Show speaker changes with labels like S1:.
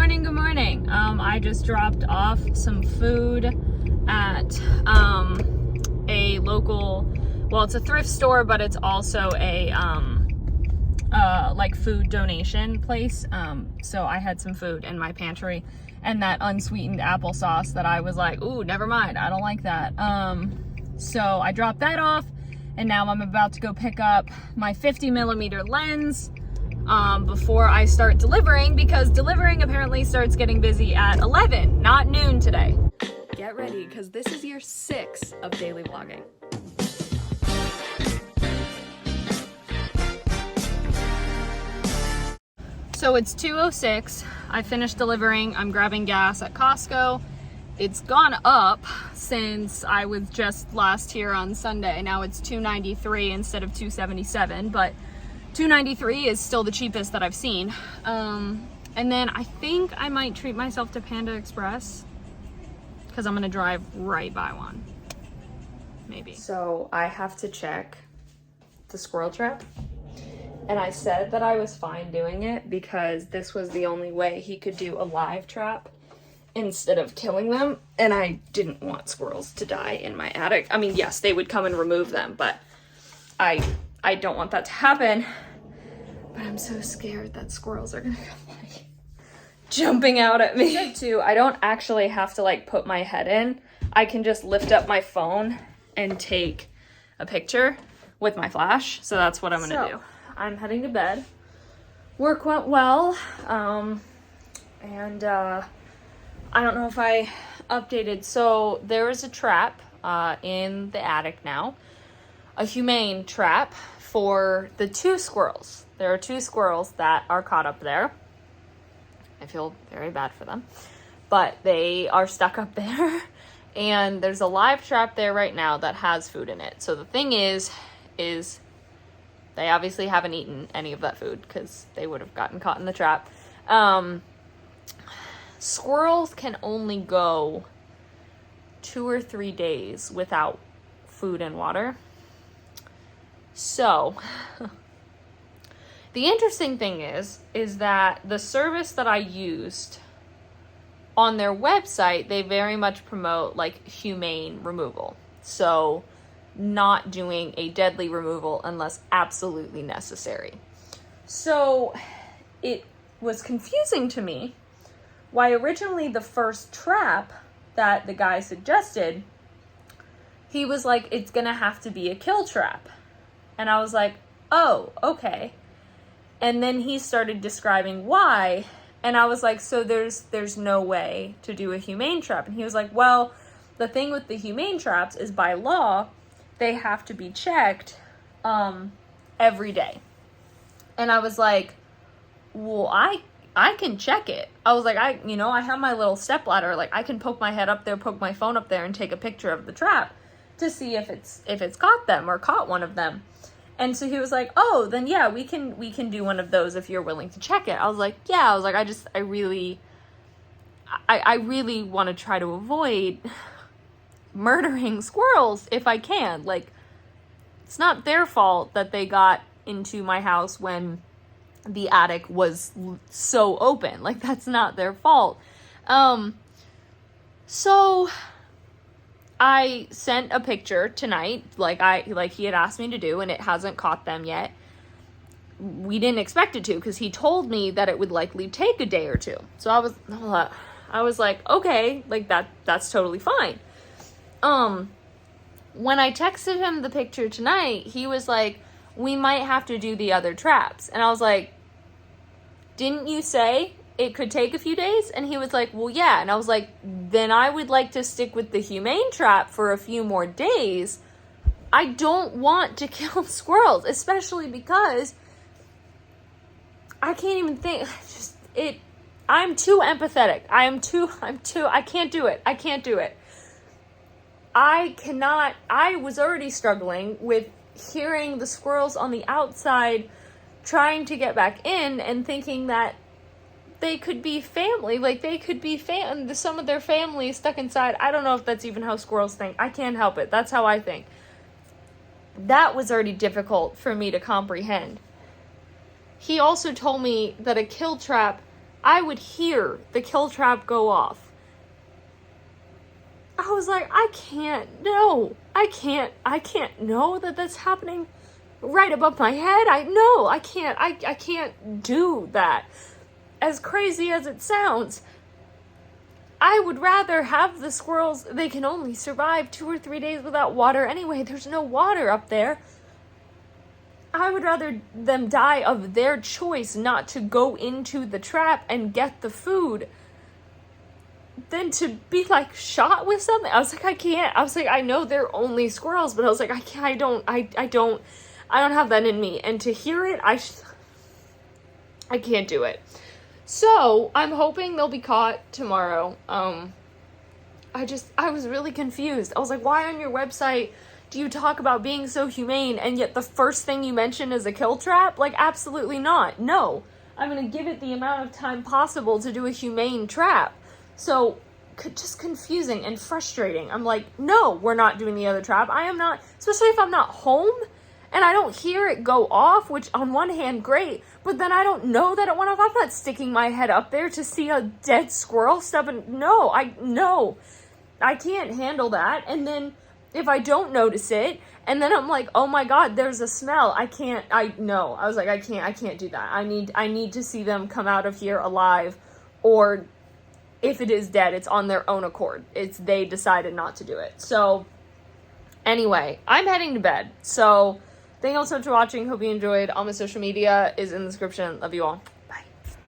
S1: morning, good morning. I just dropped off some food at a local, well, it's a thrift store, but it's also a like food donation place. So I had some food in my pantry and that unsweetened applesauce that I was like, ooh, never mind, I don't like that. So I dropped that off, and now I'm about to go pick up my 50mm lens before I start delivering, because delivering apparently starts getting busy at 11, not noon today.
S2: Get ready, because this is year 6 of daily vlogging.
S1: So it's 2:06. I finished delivering. I'm grabbing gas at Costco. It's gone up since I was just last here on Sunday. Now it's $2.93 instead of $2.77, but $2.93 is still the cheapest that I've seen. And then I think I might treat myself to Panda Express because I'm gonna drive right by one, maybe. So I have to check the squirrel trap. And I said that I was fine doing it because this was the only way he could do a live trap instead of killing them. And I didn't want squirrels to die in my attic. I mean, yes, they would come and remove them, but I don't want that to happen. But I'm so scared that squirrels are gonna come like jumping out at me. Too, I don't actually have to like put my head in. I can just lift up my phone and take a picture with my flash. So that's what I'm gonna do. I'm heading to bed. Work went well. And I don't know if I updated. So there is a trap in the attic now. A humane trap for the 2 squirrels. There are 2 squirrels that are caught up there. I feel very bad for them. But they are stuck up there. And there's a live trap there right now that has food in it. So the thing is they obviously haven't eaten any of that food because they would have gotten caught in the trap. Squirrels can only go 2 or 3 days without food and water. So, the interesting thing is that the service that I used on their website, they very much promote like humane removal. So, not doing a deadly removal unless absolutely necessary. So it was confusing to me why originally the first trap that the guy suggested, he was like, it's gonna have to be a kill trap. And I was like, oh, okay. And then he started describing why, and I was like, so there's no way to do a humane trap. And he was like, well, the thing with the humane traps is by law, they have to be checked every day. And I was like, well, I can check it. I was like, I have my little stepladder. Like, I can poke my head up there, poke my phone up there, and take a picture of the trap to see if it's caught them or caught one of them. And so he was like, oh, then yeah, we can do one of those if you're willing to check it. I was like, yeah. I was like, I really want to try to avoid murdering squirrels if I can. Like, it's not their fault that they got into my house when the attic was so open. Like, that's not their fault. So I sent a picture tonight, like he had asked me to do, and it hasn't caught them yet. We didn't expect it to, because he told me that it would likely take a day or 2. So I was like, okay, like that's totally fine. When I texted him the picture tonight, he was like, we might have to do the other traps. And I was like, didn't you say it could take a few days? And he was like, well, yeah. And I was like, then I would like to stick with the humane trap for a few more days. I don't want to kill squirrels, especially because I can't even think, I'm too empathetic. I can't do it. I can't do it. I was already struggling with hearing the squirrels on the outside trying to get back in and thinking that they could be family. Like, they could be some of their family stuck inside. I don't know if that's even how squirrels think. I can't help it. That's how I think. That was already difficult for me to comprehend. He also told me that a kill trap I would hear the kill trap go off. I was like, I can't know that that's happening right above my head. I can't do that. As crazy as it sounds, I would rather have the squirrels, they can only survive 2 or 3 days without water anyway. There's no water up there. I would rather them die of their choice not to go into the trap and get the food than to be like shot with something. I was like, I can't. I was like, I know they're only squirrels, but I was like, I don't have that in me. And to hear it, I can't do it. So I'm hoping they'll be caught tomorrow. I was really confused. I was like, why on your website do you talk about being so humane and yet the first thing you mention is a kill trap? Like, absolutely not. No, I'm going to give it the amount of time possible to do a humane trap. So just confusing and frustrating. I'm like, no, we're not doing the other trap. I am not, especially if I'm not home and I don't hear it go off, which on one hand, great, but then I don't know that it went off. I'm not sticking my head up there to see a dead squirrel no, I can't handle that. And then if I don't notice it, and then I'm like, oh my God, there's a smell. I was like, I can't do that. I need to see them come out of here alive, or if it is dead, it's on their own accord. They decided not to do it. So anyway, I'm heading to bed. So thank you all so much for watching. Hope you enjoyed. All my social media is in the description. Love you all.